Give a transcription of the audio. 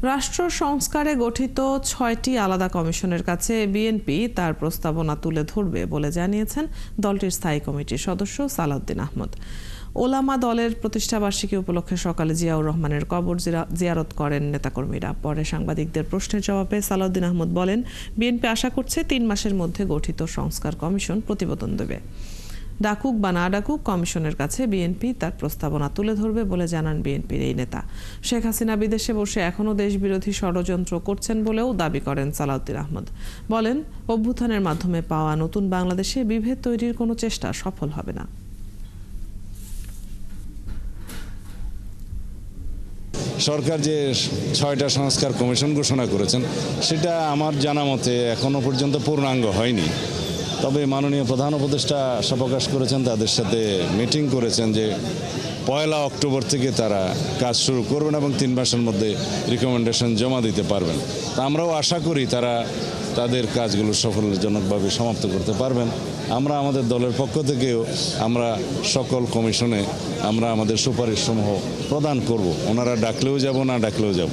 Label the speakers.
Speaker 1: রাষ্ট্র সংস্কারে গঠিত ৬টি আলাদা কমিশনের কাছে বিএনপি তার প্রস্তাবনা তুলে ধরবে বলে জানিয়েছেন দলটির স্থায়ী কমিটির সদস্য সালাউদ্দিন আহমদ। ওলামা দলের প্রতিষ্ঠাবার্ষিকী উপলক্ষে সকালে জিয়াউর রহমানের কবর জিয়ারত করেন নেতাকর্মীরা। পরে সাংবাদিকদের প্রশ্নের জবাবে সালাউদ্দিন আহমদ বলেন, বিএনপি আশা করছে ৩ মাসের মধ্যে গঠিত সংস্কার কমিশন প্রতিবেদন দেবে। ডাকুক বা না ডাকুক, কমিশনের কাছে বিএনপি তার প্রস্তাবনা তুলে ধরবে বলে জানান বিএনপির এই নেতা। শেখ হাসিনা বিদেশে বসে এখনও দেশবিরোধী ষড়যন্ত্র করছেন বলেও দাবি করেন সালাউদ্দিন আহমদ। বলেন, অভ্যুত্থানের মাধ্যমে পাওয়া নতুন বাংলাদেশে বিভেদ তৈরির কোনো চেষ্টা সফল হবে না।
Speaker 2: সরকার যে ৬টা সংস্কার কমিশন ঘোষণা করেছেন সেটা আমার জানা মতে এখনো পর্যন্ত পূর্ণাঙ্গ হয়নি। তবে মাননীয় প্রধান উপদেষ্টা আশা প্রকাশ করেছেন, তাদের সাথে মিটিং করেছেন যে ১ অক্টোবর থেকে তারা কাজ শুরু করবেন এবং ৩ মাসের মধ্যে রিকমেন্ডেশন জমা দিতে পারবেন। তা আমরাও আশা করি তারা তাদের কাজগুলো সফলজনকভাবে সমাপ্ত করতে পারবেন। আমরা আমাদের দলের পক্ষ থেকেও আমরা সকল কমিশনে আমরা আমাদের সুপারিশসমূহ প্রদান করব। ওনারা ডাকলেও যাব, না ডাকলেও যাব।